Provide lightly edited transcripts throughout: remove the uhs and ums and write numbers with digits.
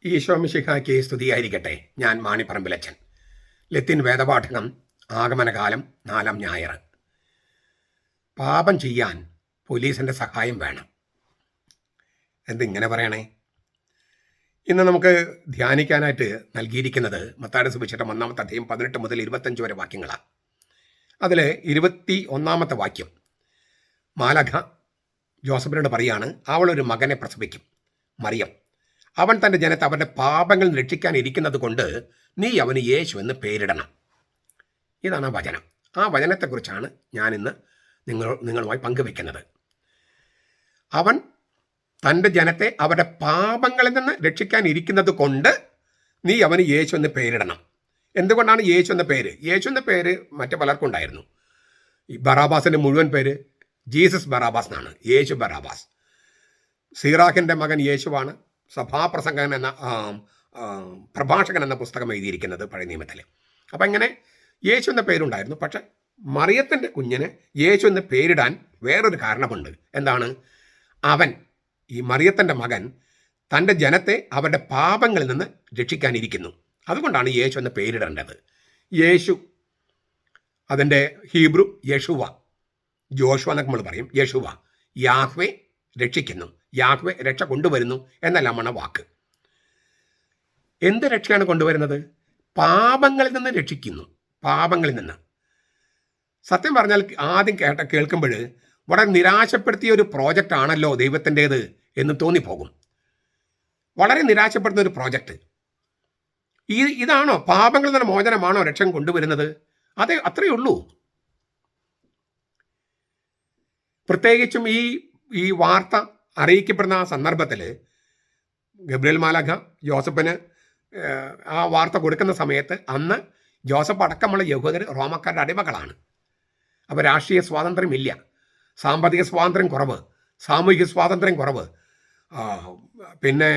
ഈശോ മിശിഹായ്ക്ക് സ്തുതിയായിരിക്കട്ടെ. ഞാൻ മാണിപ്പറമ്പിലച്ചൻ. ലത്തീൻ വേദപാഠകം ആഗമനകാലം 4-ാം ഞായർ. പാപം ചെയ്യാൻ പോലീസിൻ്റെ സഹായം വേണം. എന്തിങ്ങനെ പറയണേ? ഇന്ന് നമുക്ക് ധ്യാനിക്കാനായിട്ട് നൽകിയിരിക്കുന്നത് മത്തായിയുടെ സുവിശേഷം 1-ാമത്തെ അധ്യായം 18 മുതൽ 25 വരെ വാക്യങ്ങളാണ്. അതിൽ 21-ാമത്തെ വാക്യം, മാലഖ ജോസഫിനോട് പറയാണ്, അവളൊരു മകനെ പ്രസവിക്കും, മറിയം. അവൻ തൻ്റെ ജനത്തെ അവരുടെ പാപങ്ങൾ രക്ഷിക്കാൻ ഇരിക്കുന്നത് കൊണ്ട് നീ അവന് യേശു എന്ന് പേരിടണം. ഇതാണ് ആ വചനം. ആ വചനത്തെക്കുറിച്ചാണ് ഞാനിന്ന് നിങ്ങളുമായി പങ്കുവെക്കുന്നത്. അവൻ തൻ്റെ ജനത്തെ അവരുടെ പാപങ്ങളിൽ നിന്ന് രക്ഷിക്കാൻ ഇരിക്കുന്നത് കൊണ്ട് നീ അവന് യേശു എന്ന് പേരിടണം. എന്തുകൊണ്ടാണ് യേശു എന്ന പേര്? യേശു എന്ന പേര് മറ്റു പലർക്കും ഉണ്ടായിരുന്നു. ഈ ബറാബാസിൻ്റെ മുഴുവൻ പേര് ജീസസ് ബറാബാസ് എന്നാണ്. യേശു ബറാബാസ്. സീറാഖിൻ്റെ മകൻ യേശുവാണ് സഭാപ്രസംഗൻ എന്ന പ്രഭാഷകൻ എന്ന പുസ്തകം എഴുതിയിരിക്കുന്നത് പഴയ നിയമത്തിൽ. അപ്പം ഇങ്ങനെ യേശു എന്ന പേരുണ്ടായിരുന്നു. പക്ഷെ മറിയത്തിൻ്റെ കുഞ്ഞിന് യേശു എന്ന് പേരിടാൻ വേറൊരു കാരണമുണ്ട്. എന്താണ്? അവൻ, ഈ മറിയത്തിൻ്റെ മകൻ, തൻ്റെ ജനത്തെ അവരുടെ പാപങ്ങളിൽ നിന്ന് രക്ഷിക്കാനിരിക്കുന്നു. അതുകൊണ്ടാണ് യേശു എന്ന് പേരിടേണ്ടത്. യേശു, അതിൻ്റെ ഹീബ്രു യശുവ, ജോഷുവ എന്നൊക്കെ നമ്മൾ പറയും. യശുവ, യാഹ്വേ രക്ഷിക്കുന്നു, യാഹ്വേ രക്ഷ കൊണ്ടുവരുന്നു എന്നെല്ലാമാണ് വാക്ക്. എന്ത് രക്ഷയാണ് കൊണ്ടുവരുന്നത്? പാപങ്ങളിൽ നിന്ന് രക്ഷിക്കുന്നു. പാപങ്ങളിൽ നിന്ന്. സത്യം പറഞ്ഞാൽ ആദ്യം കേൾക്കുമ്പോൾ വളരെ നിരാശപ്പെടുത്തിയ ഒരു പ്രോജക്റ്റ് ആണല്ലോ ദൈവത്തിൻ്റേത് എന്ന് തോന്നിപ്പോകും. വളരെ നിരാശപ്പെടുന്ന ഒരു പ്രോജക്റ്റ്. ഇതാണോ പാപങ്ങളിൽ നിന്ന് മോചനമാണോ രക്ഷ കൊണ്ടുവരുന്നത്? അതെ, അത്രയേ ഉള്ളൂ. പ്രത്യേകിച്ചും ഈ വാർത്ത അറിയിക്കപ്പെടുന്ന ആ സന്ദർഭത്തിൽ ഗബ്രിയേൽ മാലാഖ ജോസഫിന് ആ വാർത്ത കൊടുക്കുന്ന സമയത്ത് അന്ന് ജോസഫ് അടക്കമുള്ള യഹൂദർ റോമക്കാരുടെ അടിമകളാണ്. അപ്പോൾ രാഷ്ട്രീയ സ്വാതന്ത്ര്യമില്ല, സാമ്പത്തിക സ്വാതന്ത്ര്യം കുറവ്, സാമൂഹിക സ്വാതന്ത്ര്യം കുറവ്, പിന്നെ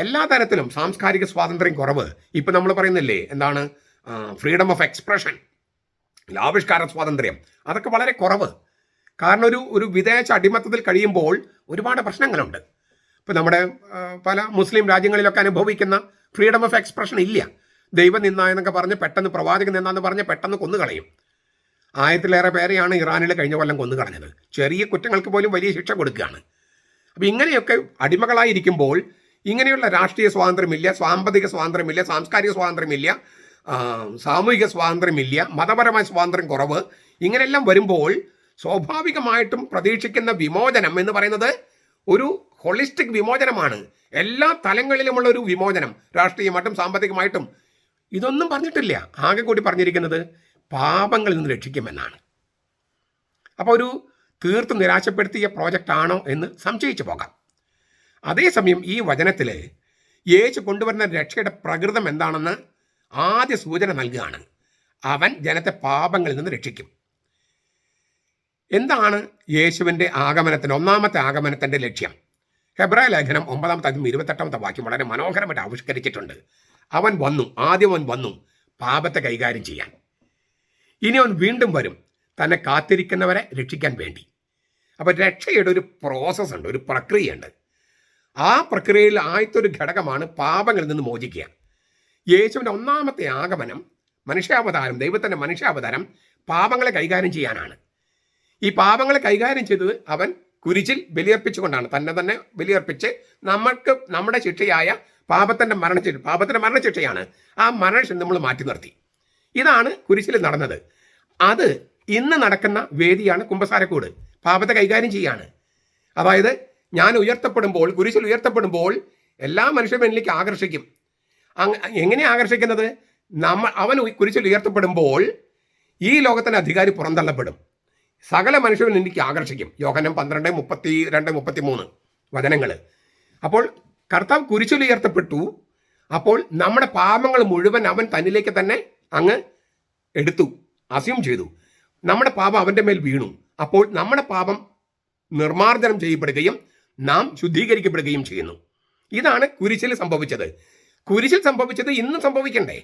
എല്ലാ തരത്തിലും സാംസ്കാരിക സ്വാതന്ത്ര്യം കുറവ്. ഇപ്പം നമ്മൾ പറയുന്നില്ലേ, എന്താണ് ഫ്രീഡം ഓഫ് എക്സ്പ്രഷൻ, ആവിഷ്കാര സ്വാതന്ത്ര്യം, അതൊക്കെ വളരെ കുറവ്. കാരണം ഒരു വിദേശ അടിമത്തത്തിൽ കഴിയുമ്പോൾ ഒരുപാട് പ്രശ്നങ്ങളുണ്ട്. ഇപ്പം നമ്മുടെ പല മുസ്ലിം രാജ്യങ്ങളിലൊക്കെ അനുഭവിക്കുന്ന ഫ്രീഡം ഓഫ് എക്സ്പ്രഷൻ ഇല്ല. ദൈവം നിന്നായെന്നൊക്കെ പറഞ്ഞ് പെട്ടെന്ന് പ്രവാചകൻ നിന്നാന്ന് പറഞ്ഞ് പെട്ടെന്ന് കൊന്നുകളയും. 1000-ലേറെ പേരെയാണ് ഇറാനിൽ കഴിഞ്ഞ കൊല്ലം കൊന്നുകളഞ്ഞത്. ചെറിയ കുറ്റങ്ങൾക്ക് പോലും വലിയ ശിക്ഷ കൊടുക്കുകയാണ്. അപ്പം ഇങ്ങനെയൊക്കെ അടിമകളായിരിക്കുമ്പോൾ ഇങ്ങനെയുള്ള രാഷ്ട്രീയ സ്വാതന്ത്ര്യമില്ല, സാമ്പത്തിക സ്വാതന്ത്ര്യമില്ല, സാംസ്കാരിക സ്വാതന്ത്ര്യമില്ല, സാമൂഹിക സ്വാതന്ത്ര്യമില്ല, മതപരമായ സ്വാതന്ത്ര്യം കുറവ്. ഇങ്ങനെയെല്ലാം വരുമ്പോൾ സ്വാഭാവികമായിട്ടും പ്രതീക്ഷിക്കുന്ന വിമോചനം എന്ന് പറയുന്നത് ഒരു ഹോളിസ്റ്റിക് വിമോചനമാണ്. എല്ലാ തലങ്ങളിലുമുള്ള ഒരു വിമോചനം, രാഷ്ട്രീയമായിട്ടും സാമ്പത്തികമായിട്ടും. ഇതൊന്നും പറഞ്ഞിട്ടില്ല. ആകെ കൂടി പറഞ്ഞിരിക്കുന്നത് പാപങ്ങളിൽ നിന്ന് രക്ഷിക്കുമെന്നാണ്. അപ്പോൾ ഒരു തീർത്തും നിരാശപ്പെടുത്തിയ പ്രോജക്റ്റ് ആണോ എന്ന് സംശയിച്ചു പോകാം. അതേസമയം ഈ വചനത്തിൽ യേശു കൊണ്ടുവരുന്ന രക്ഷയുടെ പ്രകൃതം എന്താണെന്ന് ആദ്യ സൂചന നൽകുകയാണ്. അവൻ ജനത്തെ പാപങ്ങളിൽ നിന്ന് രക്ഷിക്കും. എന്താണ് യേശുവിൻ്റെ ആഗമനത്തിൻ്റെ, ഒന്നാമത്തെ ആഗമനത്തിൻ്റെ ലക്ഷ്യം? ഹെബ്രായ ലേഖനം 9-ാമത്തെ അധ്യായം 28-ാമത്തെ വാക്യം വളരെ മനോഹരമായിട്ട് ആവിഷ്കരിച്ചിട്ടുണ്ട്. ആദ്യം അവൻ വന്നു പാപത്തെ കൈകാര്യം ചെയ്യാൻ. ഇനി അവൻ വീണ്ടും വരും തന്നെ കാത്തിരിക്കുന്നവരെ രക്ഷിക്കാൻ വേണ്ടി. അപ്പോൾ രക്ഷയുടെ ഒരു പ്രോസസ്സ് ഉണ്ട്, ഒരു പ്രക്രിയയുണ്ട്. ആ പ്രക്രിയയിൽ ആദ്യത്തെ ഘടകമാണ് പാപങ്ങളിൽ നിന്ന് മോചിക്കുക. യേശുവിൻ്റെ ഒന്നാമത്തെ ആഗമനം, മനുഷ്യാവതാരം, ദൈവത്തിൻ്റെ മനുഷ്യാവതാരം പാപങ്ങളെ കൈകാര്യം ചെയ്യാനാണ്. ഈ പാപങ്ങളെ കൈകാര്യം ചെയ്തത് അവൻ കുരിശിൽ ബലിയർപ്പിച്ചുകൊണ്ടാണ്. തന്നെ ബലിയർപ്പിച്ച് നമുക്ക് നമ്മുടെ ശിക്ഷയായ പാപത്തിൻ്റെ മരണശിക്ഷയാണ്. ആ മരണശിക്ഷ നമ്മൾ മാറ്റി നിർത്തി. ഇതാണ് കുരിശിൽ നടന്നത്. അത് ഇന്ന് നടക്കുന്ന വേദിയാണ് കുമ്പസാരക്കൂട്. പാപത്തെ കൈകാര്യം ചെയ്യാണ്. അതായത് ഞാൻ ഉയർത്തപ്പെടുമ്പോൾ, കുരിശിൽ ഉയർത്തപ്പെടുമ്പോൾ എല്ലാ മനുഷ്യരും എന്നിലേക്ക് ആകർഷിക്കും. എങ്ങനെ ആകർഷിക്കുന്നത്? അവൻ കുരിശിൽ ഉയർത്തപ്പെടുമ്പോൾ ഈ ലോകത്തിൻ്റെ അധികാരി പുറന്തള്ളപ്പെടും. സകല മനുഷ്യരും എനിക്ക് ആകർഷിക്കും. യോഹന്നാൻ 12:32-33 വചനങ്ങൾ. അപ്പോൾ കർത്താവ് കുരിശിൽ ഉയർത്തപ്പെട്ടു. അപ്പോൾ നമ്മുടെ പാപങ്ങൾ മുഴുവൻ അവൻ തന്നിലേക്ക് തന്നെ അങ്ങ് എടുത്തു, അസ്യൂം ചെയ്തു. നമ്മുടെ പാപം അവൻ്റെ മേൽ വീണു. അപ്പോൾ നമ്മുടെ പാപം നിർമ്മാർജ്ജനം ചെയ്യപ്പെടുകയും നാം ശുദ്ധീകരിക്കപ്പെടുകയും ചെയ്യുന്നു. ഇതാണ് കുരിശിൽ സംഭവിച്ചത്. കുരിശിൽ സംഭവിച്ചത് ഇന്ന് സംഭവിക്കണ്ടേ?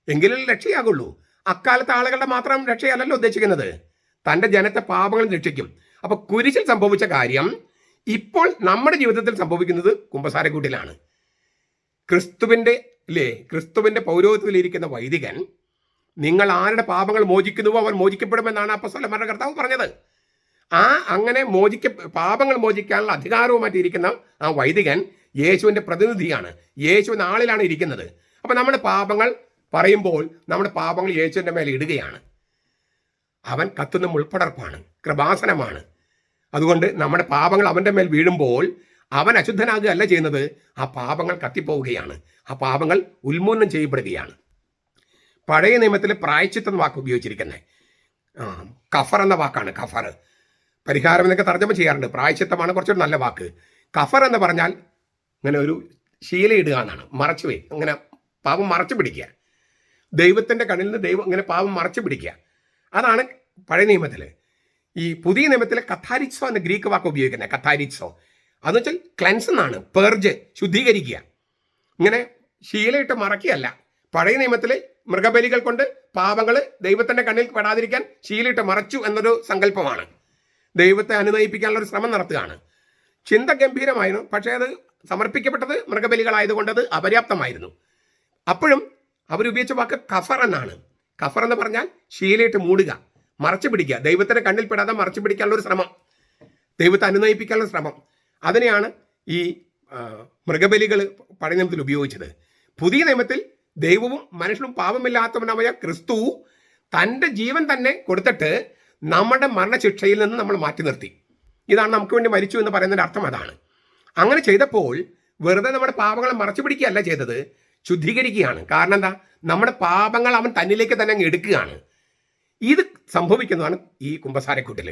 എങ്കിലും രക്ഷയാകുള്ളൂ. അക്കാലത്തെ ആളുകളുടെ മാത്രം രക്ഷയല്ലല്ലോ ഉദ്ദേശിക്കുന്നത്, തൻ്റെ ജനത്തെ പാപങ്ങൾ രക്ഷിക്കും. അപ്പോൾ കുരിശിൽ സംഭവിച്ച കാര്യം ഇപ്പോൾ നമ്മുടെ ജീവിതത്തിൽ സംഭവിക്കുന്നത് കുമ്പസാരക്കൂട്ടിലാണ്. ക്രിസ്തുവിൻ്റെ പൗരോഹിത്യത്തിലിരിക്കുന്ന വൈദികൻ നിങ്ങൾ ആരുടെ പാപങ്ങൾ മോചിക്കുന്നുവോ അവൻ മോചിക്കപ്പെടുമെന്നാണ് അപ്പോസ്തലന്മാരുടെ കർത്താവ് പറഞ്ഞത്. അങ്ങനെ പാപങ്ങൾ മോചിക്കാനുള്ള അധികാരവുമായിട്ടിരിക്കുന്ന ആ വൈദികൻ യേശുവിൻ്റെ പ്രതിനിധിയാണ്. യേശു എന്ന ആളിലാണ് ഇരിക്കുന്നത്. അപ്പം നമ്മുടെ പാപങ്ങൾ പറയുമ്പോൾ നമ്മുടെ പാപങ്ങൾ യേശുവിൻ്റെ മേലെ ഇടുകയാണ്. അവൻ കത്തുന്ന മുൾപ്പടർപ്പാണ്, കൃപാസനമാണ്. അതുകൊണ്ട് നമ്മുടെ പാപങ്ങൾ അവൻ്റെ മേൽ വീഴുമ്പോൾ അവൻ അശുദ്ധനാകുകയല്ല ചെയ്യുന്നത്, ആ പാപങ്ങൾ കത്തിപ്പോവുകയാണ്, ആ പാപങ്ങൾ ഉന്മൂലനം ചെയ്യപ്പെടുകയാണ്. പഴയ നിയമത്തിൽ പ്രായശ്ചിത്തം വാക്ക് ഉപയോഗിച്ചിരിക്കുന്നത് കഫർ എന്ന വാക്കാണ്. കഫർ പരിഹാരം എന്നൊക്കെ തർജ്ജമ ചെയ്യാറുണ്ട്. പ്രായശ്ചിത്തമാണ് കുറച്ചൊരു നല്ല വാക്ക്. കഫർ എന്ന് പറഞ്ഞാൽ ഇങ്ങനെ ഒരു ശീലയിടുക എന്നാണ്, അങ്ങനെ പാപം മറച്ചു പിടിക്കുക. ദൈവത്തിൻ്റെ കണ്ണിൽ നിന്ന് ദൈവം ഇങ്ങനെ പാപം മറച്ചു പിടിക്കുക. അതാണ് പഴയ നിയമത്തിൽ. ഈ പുതിയ നിയമത്തിൽ കഥാരിത്സോ എന്ന ഗ്രീക്ക് വാക്ക് ഉപയോഗിക്കുന്നത്. കഥാരിത്സോ അതെന്ന് വെച്ചാൽ ക്ലെൻസ് എന്നാണ്, പേർജ്, ശുദ്ധീകരിക്കുക. ഇങ്ങനെ ശീലയിട്ട് മറക്കുകയല്ല. പഴയ നിയമത്തിൽ മൃഗബലികൾ കൊണ്ട് പാപങ്ങൾ ദൈവത്തിൻ്റെ കണ്ണിൽ പെടാതിരിക്കാൻ ശീലയിട്ട് മറച്ചു എന്നൊരു സങ്കല്പമാണ്. ദൈവത്തെ അനുനയിപ്പിക്കാനുള്ള ഒരു ശ്രമം നടത്തുകയാണ്. ചിന്ത ഗംഭീരമായിരുന്നു, പക്ഷേ അത് സമർപ്പിക്കപ്പെട്ടത് മൃഗബലികളായതുകൊണ്ട് അത് അപര്യാപ്തമായിരുന്നു. അപ്പോഴും അവരുപയോഗിച്ച വാക്ക് കഫർ എന്നാണ്. കഫർ എന്ന് പറഞ്ഞാൽ ശീലയിട്ട് മൂടുക, മറച്ചു പിടിക്കുക, ദൈവത്തിൻ്റെ കണ്ണിൽ പെടാതെ മറച്ചു പിടിക്കാനുള്ള ഒരു ശ്രമം, ദൈവത്തെ അനുനയിപ്പിക്കാനുള്ള ശ്രമം. അതിനെയാണ് ഈ മൃഗബലികൾ പഴയ നിയമത്തിൽ ഉപയോഗിച്ചത്. പുതിയ നിയമത്തിൽ ദൈവവും മനുഷ്യനും പാപമില്ലാത്തവനായ ക്രിസ്തു തൻ്റെ ജീവൻ തന്നെ കൊടുത്തിട്ട് നമ്മുടെ മരണശിക്ഷയിൽ നിന്ന് നമ്മൾ മാറ്റി നിർത്തി. ഇതാണ് നമുക്ക് വേണ്ടി മരിച്ചു എന്ന് പറയുന്നതിൻ്റെ അർത്ഥം. അതാണ്. അങ്ങനെ ചെയ്തപ്പോൾ വെറുതെ നമ്മുടെ പാപങ്ങളെ മറച്ചു പിടിക്കുകയല്ല ചെയ്തത്, ശുദ്ധീകരിക്കുകയാണ്. കാരണം എന്താ? നമ്മുടെ പാപങ്ങൾ അവൻ തന്നിലേക്ക് തന്നെ അങ്ങ് എടുക്കുകയാണ്. ഇത് സംഭവിക്കുന്നതാണ് ഈ കുമ്പസാരക്കൂട്ടിൽ.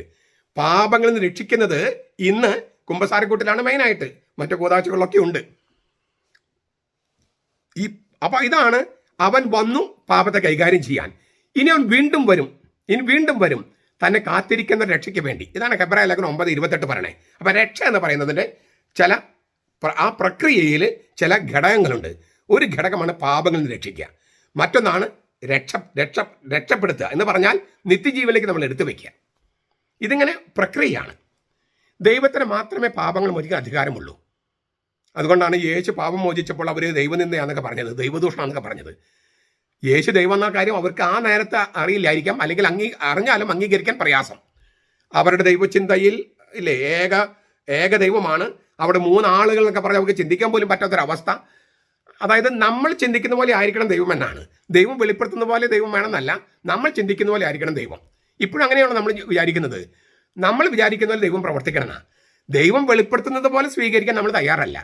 പാപങ്ങളിൽ നിന്ന് രക്ഷിക്കുന്നത് ഇന്ന് കുമ്പസാരക്കൂട്ടിലാണ് മെയിനായിട്ട്. മറ്റു കൂതാശകളൊക്കെ ഉണ്ട്. അപ്പൊ ഇതാണ്, അവൻ വന്നു പാപത്തെ കൈകാര്യം ചെയ്യാൻ. ഇനി അവൻ വീണ്ടും വരും തന്നെ കാത്തിരിക്കുന്ന രക്ഷയ്ക്ക് വേണ്ടി. ഇതാണ് ഹെബ്രായ ലേഖനം 9:28 പറയണേ. അപ്പൊ രക്ഷ എന്ന് പറയുന്നതിൻ്റെ ആ പ്രക്രിയയിൽ ചില ഘടകങ്ങളുണ്ട്. ഒരു ഘടകമാണ് പാപങ്ങളിൽ നിന്ന് രക്ഷിക്കുക. മറ്റൊന്നാണ് രക്ഷപ്പെടുത്തുക എന്ന് പറഞ്ഞാൽ നിത്യജീവനിലേക്ക് നമ്മൾ എടുത്തു വയ്ക്കുക. ഇതിങ്ങനെ പ്രക്രിയയാണ്. ദൈവത്തിന് മാത്രമേ പാപങ്ങൾ മോചിക്കാൻ അധികാരമുള്ളൂ. അതുകൊണ്ടാണ് യേശു പാപം മോചിച്ചപ്പോൾ അവർ ദൈവനിന്ദയാന്നൊക്കെ പറഞ്ഞത്, ദൈവദൂഷണമെന്നൊക്കെ പറഞ്ഞത്. യേശു ദൈവം എന്ന കാര്യം അവർക്ക് ആ നേരത്തെ അറിയില്ലായിരിക്കാം, അല്ലെങ്കിൽ അറിഞ്ഞാലും അംഗീകരിക്കാൻ പ്രയാസം. അവരുടെ ദൈവചിന്തയിൽ ഇല്ലേ ഏക ദൈവമാണ്, അവിടെ 3 ആളുകൾ എന്നൊക്കെ പറഞ്ഞാൽ അവർക്ക് ചിന്തിക്കാൻ പോലും പറ്റാത്തൊരവസ്ഥ. അതായത് നമ്മൾ ചിന്തിക്കുന്ന പോലെ ആയിരിക്കണം ദൈവം എന്നാണ്. ദൈവം വെളിപ്പെടുത്തുന്ന പോലെ ദൈവം വേണമെന്നല്ല, നമ്മൾ ചിന്തിക്കുന്ന പോലെ ആയിരിക്കണം ദൈവം. ഇപ്പോഴും അങ്ങനെയാണ് നമ്മൾ വിചാരിക്കുന്നത്. നമ്മൾ വിചാരിക്കുന്ന പോലെ ദൈവം പ്രവർത്തിക്കണമെന്നാണ്. ദൈവം വെളിപ്പെടുത്തുന്നത് പോലെ സ്വീകരിക്കാൻ നമ്മൾ തയ്യാറല്ല.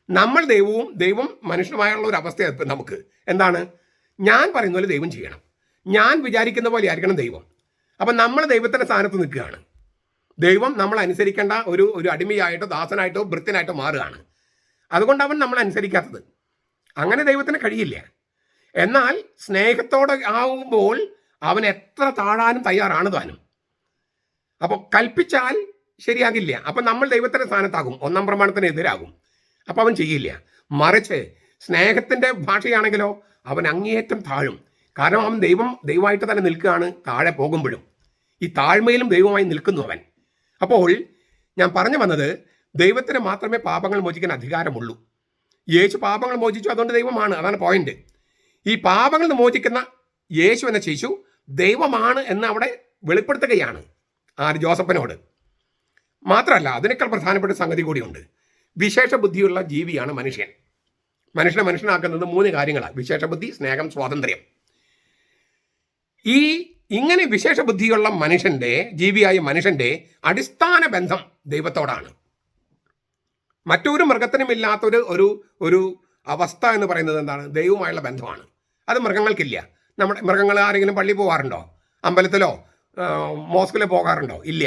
നമ്മൾ ദൈവം മനുഷ്യനുമായുള്ള ഒരു അവസ്ഥ നമുക്ക് എന്താണ്? ഞാൻ പറയുന്ന പോലെ ദൈവം ചെയ്യണം, ഞാൻ വിചാരിക്കുന്ന പോലെ ആയിരിക്കണം ദൈവം. അപ്പം നമ്മൾ ദൈവത്തിൻ്റെ സ്ഥാനത്ത് നിൽക്കുകയാണ്. ദൈവം നമ്മൾ അനുസരിക്കേണ്ട ഒരു അടിമയായിട്ടോ ദാസനായിട്ടോ ഭൃത്യനായിട്ടോ മാറുകയാണ്. അതുകൊണ്ട് അവൻ നമ്മൾ അനുസരിക്കാത്തത്. അങ്ങനെ ദൈവത്തിന് കഴിയില്ല. എന്നാൽ സ്നേഹത്തോടെ ആവുമ്പോൾ അവൻ എത്ര താഴാനും തയ്യാറാണ് താനും. അപ്പോൾ കൽപ്പിച്ചാൽ ശരിയാകില്ല. അപ്പം നമ്മൾ ദൈവത്തിൻ്റെ സ്ഥാനത്താകും, 1-ാം പ്രമാണത്തിന് എതിരാകും. അപ്പം അവൻ ചെയ്യില്ല. മറിച്ച് സ്നേഹത്തിൻ്റെ ഭാഷയാണെങ്കിലോ അവൻ അങ്ങേയറ്റം താഴും. കാരണം അവൻ ദൈവമായിട്ട് തന്നെ നിൽക്കുകയാണ്. താഴെ പോകുമ്പോഴും ഈ താഴ്മയിലും ദൈവമായി നിൽക്കുന്നു അവൻ. അപ്പോൾ ഞാൻ പറഞ്ഞു വന്നത്, ദൈവത്തിന് മാത്രമേ പാപങ്ങൾ മോചിക്കാൻ അധികാരമുള്ളൂ. യേശു പാപങ്ങൾ മോചിച്ചു, അതുകൊണ്ട് ദൈവമാണ്. അതാണ് പോയിന്റ്. ഈ പാപങ്ങൾ മോചിക്കുന്ന യേശു എന്ന ശിശു ദൈവമാണ് എന്ന് അവിടെ വെളിപ്പെടുത്തുകയാണ് ജോസഫിനോട്. മാത്രമല്ല, അതിനേക്കാൾ പ്രധാനപ്പെട്ട സംഗതി കൂടിയുണ്ട്. വിശേഷ ബുദ്ധിയുള്ള ജീവിയാണ് മനുഷ്യൻ. മനുഷ്യനെ മനുഷ്യനാക്കുന്നത് 3 കാര്യങ്ങളാണ്: വിശേഷ ബുദ്ധി, സ്നേഹം, സ്വാതന്ത്ര്യം. ഇങ്ങനെ വിശേഷ ബുദ്ധിയുള്ള ജീവിയായ മനുഷ്യൻ്റെ അടിസ്ഥാന ബന്ധം ദൈവത്തോടാണ്. മറ്റൊരു മൃഗത്തിനും ഇല്ലാത്തൊരു ഒരു അവസ്ഥ എന്ന് പറയുന്നത് എന്താണ്? ദൈവവുമായുള്ള ബന്ധമാണ്. അത് മൃഗങ്ങൾക്കില്ല. മൃഗങ്ങൾ ആരെങ്കിലും പള്ളിയിൽ പോകാറുണ്ടോ? അമ്പലത്തിലോ മോസ്കിലോ പോകാറുണ്ടോ? ഇല്ല.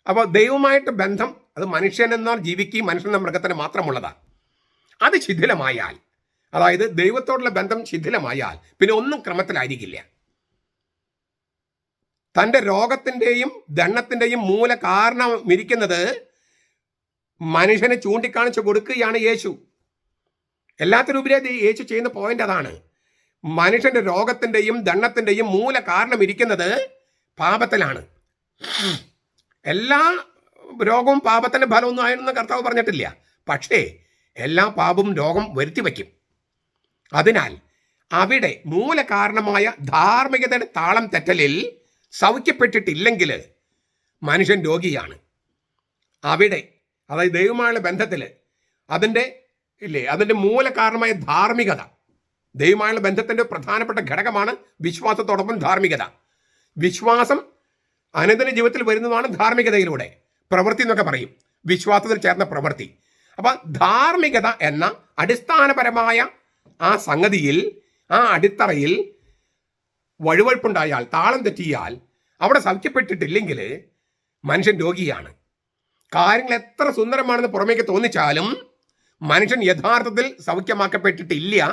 അപ്പോൾ ദൈവമായിട്ട് ബന്ധം അത് മനുഷ്യനെന്നാൽ ജീവിക്കുകയും മനുഷ്യനെന്ന മൃഗത്തിന് മാത്രമുള്ളതാണ്. അത് ശിഥിലമായാൽ, അതായത് ദൈവത്തോടുള്ള ബന്ധം ശിഥിലമായാൽ പിന്നെ ഒന്നും ക്രമത്തിലായിരിക്കില്ല. തൻ്റെ രോഗത്തിൻ്റെയും ദണ്ണത്തിൻ്റെയും മൂല കാരണം ഇരിക്കുന്നത് മനുഷ്യനെ ചൂണ്ടിക്കാണിച്ചു കൊടുക്കുകയാണ് യേശു. എല്ലാത്തിനുപരി യേശു ചെയ്യുന്ന പോയിന്റ് അതാണ്. മനുഷ്യന്റെ രോഗത്തിൻ്റെയും ദണ്ണത്തിൻ്റെയും മൂല കാരണം ഇരിക്കുന്നത് പാപത്തിലാണ്. എല്ലാ രോഗവും പാപത്തിൻ്റെ ഫലമൊന്നും ആയെന്ന് കർത്താവ് പറഞ്ഞിട്ടില്ല. പക്ഷേ എല്ലാ പാപവും രോഗം വരുത്തി വയ്ക്കും. അതിനാൽ അവിടെ മൂല കാരണമായ ധാർമ്മികതയുടെ താളം തെറ്റലിൽ സൗഖ്യപ്പെട്ടിട്ടില്ലെങ്കിൽ മനുഷ്യൻ രോഗിയാണ്. അവിടെ, അതായത് ദൈവമായുള്ള ബന്ധത്തിൽ അതിൻ്റെ മൂല കാരണമായ ധാർമ്മികത, ദൈവമായുള്ള ബന്ധത്തിൻ്റെ പ്രധാനപ്പെട്ട ഘടകമാണ് വിശ്വാസത്തോടൊപ്പം ധാർമ്മികത. വിശ്വാസം അനുദിന ജീവിതത്തിൽ വരുന്നതാണ് ധാർമ്മികതയിലൂടെ. പ്രവൃത്തി എന്നൊക്കെ പറയും, വിശ്വാസത്തിൽ ചേർന്ന പ്രവൃത്തി. അപ്പം ധാർമ്മികത എന്ന അടിസ്ഥാനപരമായ ആ സംഗതിയിൽ, ആ അടിത്തറയിൽ വഴുവഴുപ്പുണ്ടായാൽ, താളം തെറ്റിയാൽ, അവിടെ സൗഖ്യപ്പെട്ടിട്ടില്ലെങ്കിൽ മനുഷ്യൻ രോഗിയാണ്. കാര്യങ്ങൾ എത്ര സുന്ദരമാണെന്ന് പുറമേക്ക് തോന്നിച്ചാലും മനുഷ്യൻ യഥാർത്ഥത്തിൽ സൗഖ്യമാക്കപ്പെട്ടിട്ടില്ല,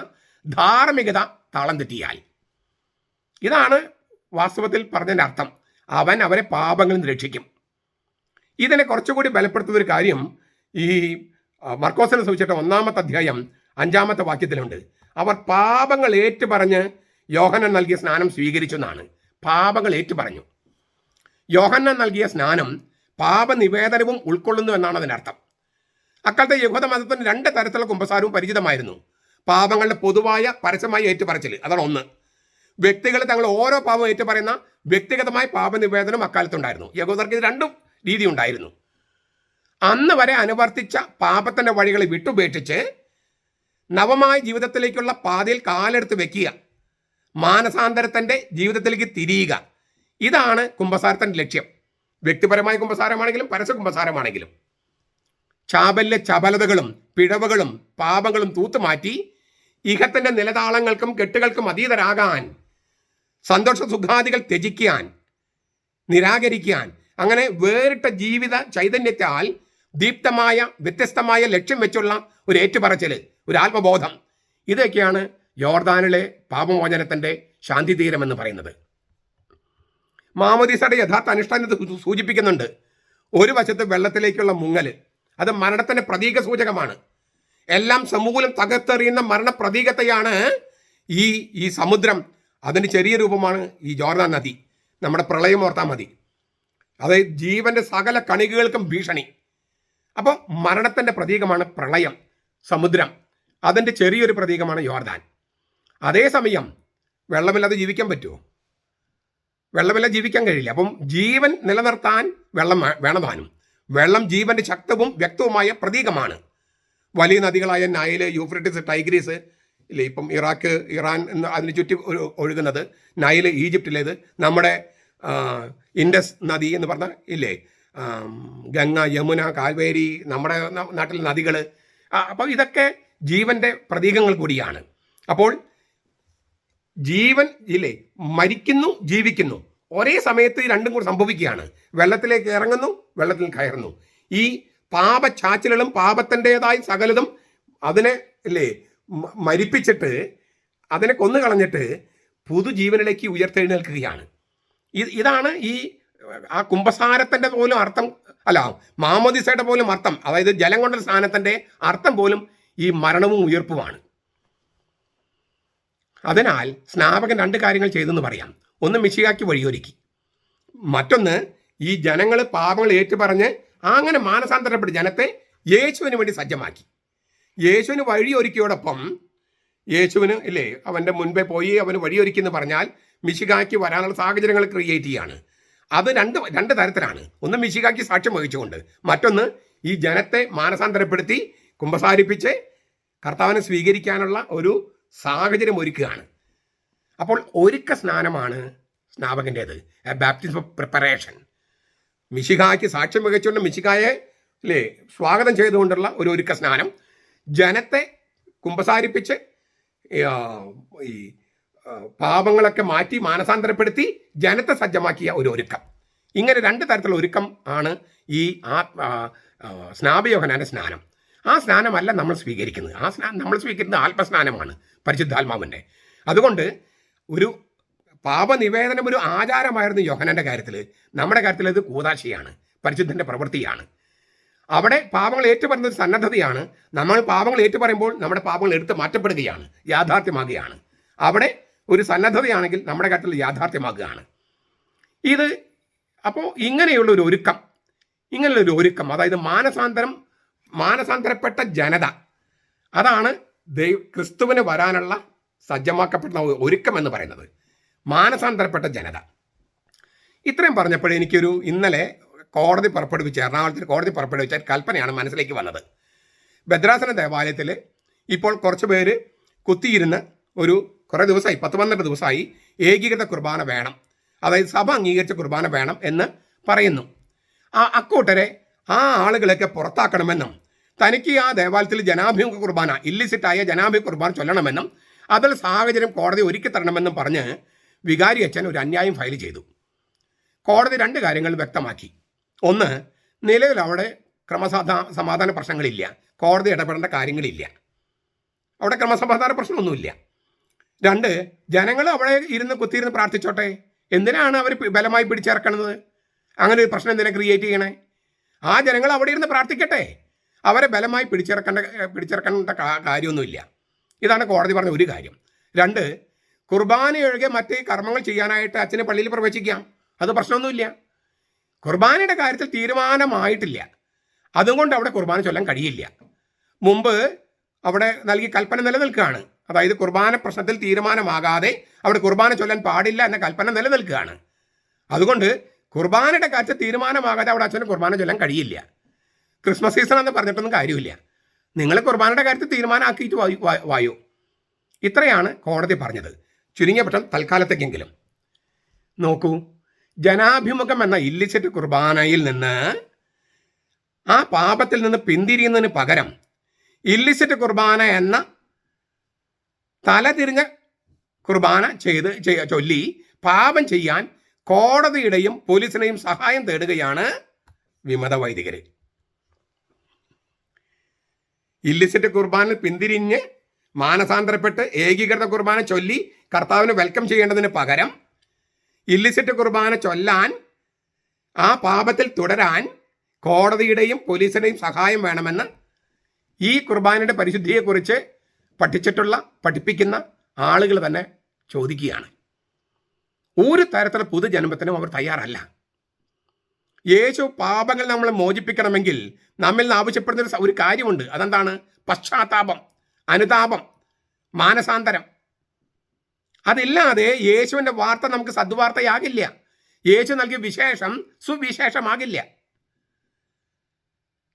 ധാർമ്മികത താളം തെറ്റിയാൽ. ഇതാണ് വാസ്തവത്തിൽ പറഞ്ഞതിൻ്റെ അർത്ഥം. അവൻ അവരെ പാപങ്ങളിൽ നിന്ന് രക്ഷിക്കും. ഇതിനെ കുറച്ചുകൂടി ബലപ്പെടുത്തുന്ന ഒരു കാര്യം ഈ മർക്കോസിനെ സൂചിച്ചിട്ട് 1-ാമത്തെ അധ്യായം 5-ാമത്തെ വാക്യത്തിലുണ്ട്. അവർ പാപങ്ങൾ ഏറ്റുപറഞ്ഞ് യോഹന്നാൻ നൽകിയ സ്നാനം സ്വീകരിച്ചു എന്നാണ്. പാപങ്ങൾ ഏറ്റുപറഞ്ഞു. യോഹന്നാൻ നൽകിയ സ്നാനം പാപനിവേദനവും ഉൾക്കൊള്ളുന്നു എന്നാണ് അതിനർത്ഥം. അക്കാലത്തെ യഹൂദ മതത്തിന് 2 തരത്തിലുള്ള കുമ്പസാരവും പരിചിതമായിരുന്നു. പാപങ്ങളുടെ പൊതുവായ പരസ്യമായ ഏറ്റുപറച്ചിൽ, അതാണ് ഒന്ന്. വ്യക്തികൾ തങ്ങൾ ഓരോ പാപം ഏറ്റുപറയുന്ന വ്യക്തിഗതമായ പാപനിവേദനം അക്കാലത്തുണ്ടായിരുന്നു. യഹൂദർക്ക് ഇത് 2 രീതി ഉണ്ടായിരുന്നു. അന്ന് വരെ അനുവർത്തിച്ച പാപത്തിൻ്റെ വഴികളെ വിട്ടുപേക്ഷിച്ച് നവമായ ജീവിതത്തിലേക്കുള്ള പാതയിൽ കാലെടുത്ത് വെക്കുക, മാനസാന്തരത്തിൻ്റെ ജീവിതത്തിലേക്ക് തിരിയുക. ഇതാണ് കുമ്പസാരത്തിൻ്റെ ലക്ഷ്യം. വ്യക്തിപരമായ കുമ്പസാരമാണെങ്കിലും പരസ്യ കുമ്പസാരമാണെങ്കിലും. ചാബല്യ ചപലതകളും പിഴവുകളും പാപങ്ങളും തൂത്തുമാറ്റി ഇഹത്തിൻ്റെ നിലതാളങ്ങൾക്കും കെട്ടുകൾക്കും അതീതരാകാൻ, സന്തോഷ സുഖാദികൾ ത്യജിക്കാൻ, നിരാകരിക്കാൻ, അങ്ങനെ വേറിട്ട ജീവിത ചൈതന്യത്താൽ ദീപ്തമായ വ്യത്യസ്തമായ ലക്ഷ്യം വെച്ചുള്ള ഒരു ഏറ്റുപറച്ചിൽ, ഒരു ആത്മബോധം, ഇതൊക്കെയാണ് യോർദാനിലെ പാപമോചനത്തിൻ്റെ ശാന്തിതീരമെന്ന് പറയുന്നത്. മാമോദീസയുടെ യഥാർത്ഥ അനുഷ്ഠാനത്തെ സൂചിപ്പിക്കുന്നുണ്ട്. ഒരു വശത്ത് വെള്ളത്തിലേക്കുള്ള മുങ്ങൽ, അത് മരണത്തിൻ്റെ പ്രതീക സൂചകമാണ്. എല്ലാം സമൂലം തകർത്തെറിയുന്ന മരണ പ്രതീകത്തെയാണ് ഈ സമുദ്രം. അതിന് ചെറിയ രൂപമാണ് ഈ ജോർദാൻ നദി. നമ്മുടെ പ്രളയം ഓർത്താൽ മതി. അതായത് ജീവന്റെ സകല കണികകൾക്കും ഭീഷണി. അപ്പോൾ മരണത്തിൻ്റെ പ്രതീകമാണ് പ്രളയം, സമുദ്രം. അതിൻ്റെ ചെറിയൊരു പ്രതീകമാണ് യോർദാൻ. അതേസമയം വെള്ളമില്ലാതെ ജീവിക്കാൻ പറ്റുമോ? വെള്ളമില്ലാതെ ജീവിക്കാൻ കഴിയില്ല. അപ്പം ജീവൻ നിലനിർത്താൻ വെള്ളം വേണതാനും. വെള്ളം ജീവന്റെ ശക്തവും വ്യക്തവുമായ പ്രതീകമാണ്. വലിയ നദികളായ നൈല്, യൂഫ്രട്ടീസ്, ടൈഗ്രീസ് ഇല്ലേ, ഇപ്പം ഇറാഖ്, ഇറാൻ എന്ന് അതിന് ചുറ്റി ഒഴുകുന്നത്, നൈല് ഈജിപ്തിലേത്, നമ്മുടെ ഇൻഡസ് നദി എന്ന് പറഞ്ഞാൽ ഇല്ലേ, ഗംഗ, യമുന, കാവേരി, നമ്മുടെ നാട്ടിലെ നദികൾ. അപ്പോൾ ഇതൊക്കെ ജീവന്റെ പ്രതീകങ്ങൾ കൂടിയാണ്. അപ്പോൾ ജീവൻ ഇല്ലേ, മരിക്കുന്നു, ജീവിക്കുന്നു, ഒരേ സമയത്ത് രണ്ടും കൂടി സംഭവിക്കുകയാണ്. വെള്ളത്തിലേക്ക് ഇറങ്ങുന്നു, വെള്ളത്തിൽ കയറുന്നു. ഈ പാപച്ചാച്ചിലുകളും പാപത്തിൻ്റെതായ സകലതും അതിനെ ഇല്ലേ മരിപ്പിച്ചിട്ട്, അതിനെ കൊന്നുകളഞ്ഞിട്ട് പുതുജീവനിലേക്ക് ഉയർത്തെഴുന്നേൽക്കുകയാണ്. ഇതാണ് ആ കുംഭസാരത്തിൻ്റെ പോലും അർത്ഥം, അല്ല മാമോദിസയുടെ പോലും അർത്ഥം, അതായത് ജലം കൊണ്ട സ്നാനത്തിൻ്റെ അർത്ഥം പോലും ഈ മരണവും ഉയർപ്പുമാണ്. അതിനാൽ സ്നാപകൻ 2 കാര്യങ്ങൾ ചെയ്തെന്ന് പറയാം. ഒന്ന് മിശിഹായ്ക്ക് വഴിയൊരുക്കി, മറ്റൊന്ന് ഈ ജനങ്ങൾ പാപങ്ങൾ ഏറ്റുപറഞ്ഞ് അങ്ങനെ മാനസാന്തരപ്പെട്ട് ജനത്തെ യേശുവിന് വേണ്ടി സജ്ജമാക്കി. യേശുവിന് വഴിയൊരുക്കിയോടൊപ്പം യേശുവിന് ഇല്ലേ അവൻ്റെ മുൻപേ പോയി അവന് വഴിയൊരുക്കി എന്ന് പറഞ്ഞാൽ മിശിഹായ്ക്ക് വരാനുള്ള സാഹചര്യങ്ങൾ ക്രിയേറ്റ് ചെയ്യാണ്. അത് രണ്ട് തരത്തിലാണ്. ഒന്ന് മിശിഹായ്ക്ക് സാക്ഷ്യം വഹിച്ചുകൊണ്ട്, മറ്റൊന്ന് ഈ ജനത്തെ മാനസാന്തരപ്പെടുത്തി കുമ്പസാരിപ്പിച്ച് കർത്താവിനെ സ്വീകരിക്കാനുള്ള ഒരു സാഹചര്യം ഒരുക്കുകയാണ്. അപ്പോൾ ഒരുക്ക സ്നാനമാണ് സ്നാപകൻ്റേത്, ബാപ്റ്റിസം ഓഫ് പ്രിപ്പറേഷൻ. മിശിഹായ്ക്ക് സാക്ഷ്യം വഹിച്ചുകൊണ്ട് മിശിഹായെ അല്ലേ സ്വാഗതം ചെയ്തുകൊണ്ടുള്ള ഒരു ഒരുക്ക സ്നാനം, ജനത്തെ കുമ്പസാരിപ്പിച്ച് ഈ പാപങ്ങളൊക്കെ മാറ്റി മാനസാന്തരപ്പെടുത്തി ജനത്തെ സജ്ജമാക്കിയ ഒരു ഒരുക്കം. ഇങ്ങനെ 2 തരത്തിലുള്ള ഒരുക്കം ആണ് ഈ സ്നാപയോഹന്നാന്റെ സ്നാനം. ആ സ്നാനമല്ല നമ്മൾ സ്വീകരിക്കുന്നത്. നമ്മൾ സ്വീകരിക്കുന്നത് ആത്മസ്നാനമാണ്, പരിശുദ്ധാത്മാവിൻ്റെ. അതുകൊണ്ട് ഒരു പാപനിവേദനം ഒരു ആചാരമായിരുന്നു യോഹന്നാന്റെ കാര്യത്തിൽ. നമ്മുടെ കാര്യത്തിൽ ഇത് കൂദാശയാണ്, പരിശുദ്ധൻ്റെ പ്രവൃത്തിയാണ്. അവിടെ പാപങ്ങൾ ഏറ്റുപറയുന്നത് സന്നദ്ധതയാണ്. നമ്മൾ പാപങ്ങൾ ഏറ്റുപറയുമ്പോൾ നമ്മുടെ പാപങ്ങൾ എടുത്ത് മാറ്റപ്പെടുകയാണ്, യാഥാർത്ഥ്യമാകുകയാണ്. അവിടെ ഒരു സന്നദ്ധതയാണെങ്കിൽ നമ്മുടെ കാര്യത്തിൽ യാഥാർത്ഥ്യമാകുകയാണ് ഇത്. അപ്പോൾ ഇങ്ങനെയുള്ളൊരു ഒരുക്കം, അതായത് മാനസാന്തരപ്പെട്ട ജനത, അതാണ് ക്രിസ്തുവിന് വരാനുള്ള സജ്ജമാക്കപ്പെടുന്ന ഒരുക്കം എന്ന് പറയുന്നത് മാനസാന്തരപ്പെട്ട ജനത. ഇത്രയും പറഞ്ഞപ്പോൾ എനിക്കൊരു ഇന്നലെ എറണാകുളത്തിൽ കോടതി പുറപ്പെടുവിച്ച കൽപ്പനയാണ് മനസ്സിലേക്ക് വന്നത്. ഭദ്രാസന ദേവാലയത്തിൽ ഇപ്പോൾ കുറച്ച് പേര് കുത്തിയിരുന്ന് കുറേ ദിവസമായി 10-12 ദിവസമായി ഏകീകൃത കുർബാന വേണം, അതായത് സഭ അംഗീകരിച്ച കുർബാന വേണം എന്ന് പറയുന്നു. അക്കൂട്ടരെ ആ ആളുകളെയൊക്കെ പുറത്താക്കണമെന്നും തനിക്ക് ആ ദേവാലയത്തിൽ ജനാഭിമുഖ കുർബാന, ഇല്ലിസിറ്റായ ജനാഭിമുഖ കുർബാന ചൊല്ലണമെന്നും അതിൽ സാഹചര്യം കോടതി ഒരുക്കി തരണമെന്നും പറഞ്ഞ് വികാരി അച്ഛൻ ഒരു അന്യായം ഫയൽ ചെയ്തു. കോടതി 2 കാര്യങ്ങൾ വ്യക്തമാക്കി. ഒന്ന്, നിലവിൽ അവിടെ സമാധാന പ്രശ്നങ്ങളില്ല, കോടതി ഇടപെടേണ്ട കാര്യങ്ങളില്ല, അവിടെ ക്രമസമാധാന പ്രശ്നമൊന്നുമില്ല. 2, ജനങ്ങൾ അവിടെ കുത്തിയിരുന്ന് പ്രാർത്ഥിച്ചോട്ടെ, എന്തിനാണ് അവർ ബലമായി പിടിച്ചിറക്കണത്? അങ്ങനെ ഒരു പ്രശ്നം എന്തിനാ ക്രിയേറ്റ് ചെയ്യണേ? ആ ജനങ്ങൾ അവിടെ ഇരുന്ന് പ്രാർത്ഥിക്കട്ടെ, അവരെ ബലമായി പിടിച്ചിറക്കേണ്ട കാര്യമൊന്നുമില്ല. ഇതാണ് കോടതി പറഞ്ഞ ഒരു കാര്യം. 2, കുർബാനയൊഴികെ മറ്റ് കർമ്മങ്ങൾ ചെയ്യാനായിട്ട് അച്ഛനെ പള്ളിയിൽ പ്രവേശിക്കാം, അത് പ്രശ്നമൊന്നുമില്ല. കുർബാനയുടെ കാര്യത്തിൽ തീരുമാനമായിട്ടില്ല, അതുകൊണ്ട് അവിടെ കുർബാന ചൊല്ലാൻ കഴിയില്ല. മുമ്പ് അവിടെ നൽകിയ കൽപ്പന നിലനിൽക്കുകയാണ്. അതായത് കുർബാന പ്രശ്നത്തിൽ തീരുമാനമാകാതെ അവിടെ കുർബാന ചൊല്ലാൻ പാടില്ല എന്ന കൽപ്പന നിലനിൽക്കുകയാണ്. അതുകൊണ്ട് കുർബാനയുടെ കാര്യത്തിൽ തീരുമാനമാകാതെ അവിടെ അച്ഛന് കുർബാന ചൊല്ലാൻ കഴിയില്ല. ക്രിസ്മസ് സീസൺ എന്ന് പറഞ്ഞിട്ടൊന്നും കാര്യമില്ല, നിങ്ങൾ കുർബാനയുടെ കാര്യത്തിൽ തീരുമാനമാക്കിയിട്ട് വായു. ഇത്രയാണ് കോടതി പറഞ്ഞത്. ചുരുങ്ങിയ പക്ഷം തൽക്കാലത്തേക്കെങ്കിലും. നോക്കൂ, ജനാഭിമുഖം എന്ന ഇല്ലിസിറ്റ് കുർബാനയിൽ നിന്ന്, ആ പാപത്തിൽ നിന്ന് പിന്തിരിയുന്നതിന് പകരം ഇല്ലിസിറ്റ് കുർബാന എന്ന തലതിരിഞ്ഞ കുർബാന ചൊല്ലി പാപം ചെയ്യാൻ കോടതിയുടെയും പോലീസിനെയും സഹായം തേടുകയാണ് വിമത വൈദികര്. ഇല്ലിസിറ്റ് കുർബാനിൽ പിന്തിരിഞ്ഞ് മാനസാന്തരപ്പെട്ട് ഏകീകൃത കുർബാന ചൊല്ലി കർത്താവിനെ വെൽക്കം ചെയ്യേണ്ടതിന് പകരം ഇല്ലിസിറ്റ് കുർബാന ചൊല്ലാൻ, ആ പാപത്തിൽ തുടരാൻ കോടതിയുടെയും പോലീസിന്റെയും സഹായം വേണമെന്ന് ഈ കുർബാനയുടെ പരിശുദ്ധിയെക്കുറിച്ച് പഠിപ്പിക്കുന്ന ആളുകൾ തന്നെ ചോദിക്കുകയാണ്. ഒരു തരത്തിലുള്ള പൊതുജനത്തിനും അവർ തയ്യാറല്ല. യേശു പാപങ്ങൾ നമ്മളെ മോചിപ്പിക്കണമെങ്കിൽ നമ്മിൽ നിന്ന് ആവശ്യപ്പെടുന്ന ഒരു കാര്യമുണ്ട്. അതെന്താണ്? പശ്ചാത്താപം, അനുതാപം, മാനസാന്തരം. അതില്ലാതെ യേശുവിൻ്റെ വാർത്ത നമുക്ക് സദ്വാർത്തയാകില്ല. യേശു നൽകിയ വിശേഷം സുവിശേഷമാകില്ല.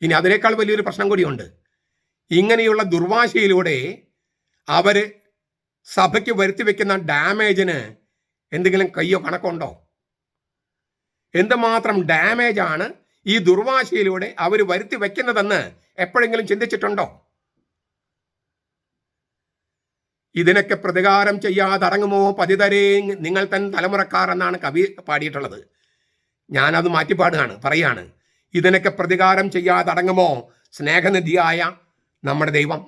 ഇനി അതിനേക്കാൾ വലിയൊരു പ്രശ്നം കൂടിയുണ്ട്. ഇങ്ങനെയുള്ള ദുർവാശയിലൂടെ അവർ സഭയ്ക്ക് വരുത്തി വെക്കുന്ന ഡാമേജിന് എന്തെങ്കിലും കയ്യോ കണക്കുണ്ടോ? എന്തുമാത്രം ഡാമേജാണ് ഈ ദുർവാശയിലൂടെ അവർ വരുത്തി വെക്കുന്നതെന്ന് എപ്പോഴെങ്കിലും ചിന്തിച്ചിട്ടുണ്ടോ? ഇതിനൊക്കെ പ്രതികാരം ചെയ്യാതടങ്ങുമോ പതിതരേ നിങ്ങൾ തൻ തലമുറക്കാർ എന്നാണ് കവി പാടിയിട്ടുള്ളത്. ഞാനത് മാറ്റിപ്പാടുകയാണ്, പറയാണ്, ഇതിനൊക്കെ പ്രതികാരം ചെയ്യാതടങ്ങുമോ സ്നേഹനിധിയായ നമ്മുടെ ദൈവം?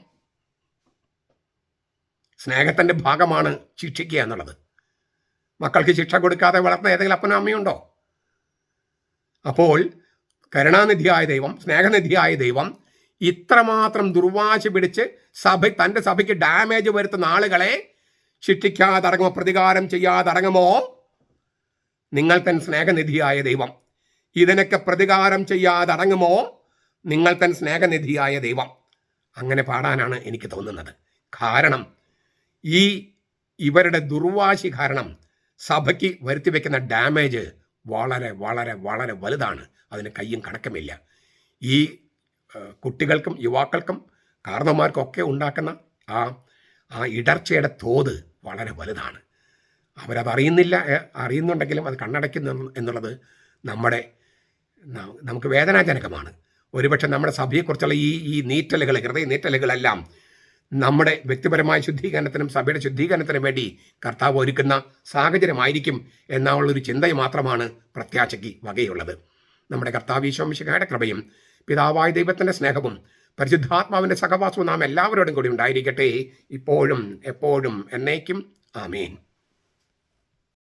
സ്നേഹത്തിൻ്റെ ഭാഗമാണ് ശിക്ഷിക്കുക എന്നുള്ളത്. മക്കൾക്ക് ശിക്ഷ കൊടുക്കാതെ വളർത്തുന്ന ഏതെങ്കിലും അപ്പനോ അമ്മയുണ്ടോ? അപ്പോൾ കരുണാനിധിയായ ദൈവം, സ്നേഹനിധിയായ ദൈവം ഇത്രമാത്രം ദുർവാശി പിടിച്ച് തൻ്റെ സഭയ്ക്ക് ഡാമേജ് വരുത്തുന്ന ആളുകളെ ശിക്ഷിക്കാതടങ്ങുമോ, പ്രതികാരം ചെയ്യാതടങ്ങുമോ നിങ്ങൾ തൻ സ്നേഹനിധിയായ ദൈവം? ഇതിനൊക്കെ പ്രതികാരം ചെയ്യാതടങ്ങുമോ നിങ്ങൾ തൻ സ്നേഹനിധിയായ ദൈവം? അങ്ങനെ പാടാനാണ് എനിക്ക് തോന്നുന്നത്. കാരണം ഇവരുടെ ദുർവാശി കാരണം സഭയ്ക്ക് വരുത്തി വെക്കുന്ന ഡാമേജ് വളരെ വളരെ വളരെ വലുതാണ്. അതിന് കയ്യും കണക്കുമില്ല. ഈ കുട്ടികൾക്കും യുവാക്കൾക്കും കാരണവന്മാർക്കൊക്കെ ഉണ്ടാക്കുന്ന ആ ഇടർച്ചയുടെ തോത് വളരെ വലുതാണ്. അവരത് അറിയുന്നുണ്ടെങ്കിലും അത് കണ്ണടയ്ക്കുന്നു എന്നുള്ളത് നമുക്ക് വേദനാജനകമാണ്. ഒരുപക്ഷെ നമ്മുടെ സഭയെക്കുറിച്ചുള്ള ഈ നീറ്റലുകൾ, ഹൃദയ നീറ്റലുകളെല്ലാം നമ്മുടെ വ്യക്തിപരമായ ശുദ്ധീകരണത്തിനും സഭയുടെ ശുദ്ധീകരണത്തിനും വേണ്ടി കർത്താവ് ഒരുക്കുന്ന സാഹചര്യമായിരിക്കും എന്നുള്ളൊരു ചിന്ത മാത്രമാണ് പ്രത്യാശയ്ക്ക് വകയുള്ളത്. നമ്മുടെ കർത്താവ് ഈശോ മിശിഹായുടെ കൃപയും പിതാവായ ദൈവത്തിൻ്റെ സ്നേഹവും പരിശുദ്ധാത്മാവിൻ്റെ സഹവാസവും നാം എല്ലാവരോടും കൂടി ഉണ്ടായിരിക്കട്ടെ, ഇപ്പോഴും എപ്പോഴും എന്നേക്കും. ആമേൻ.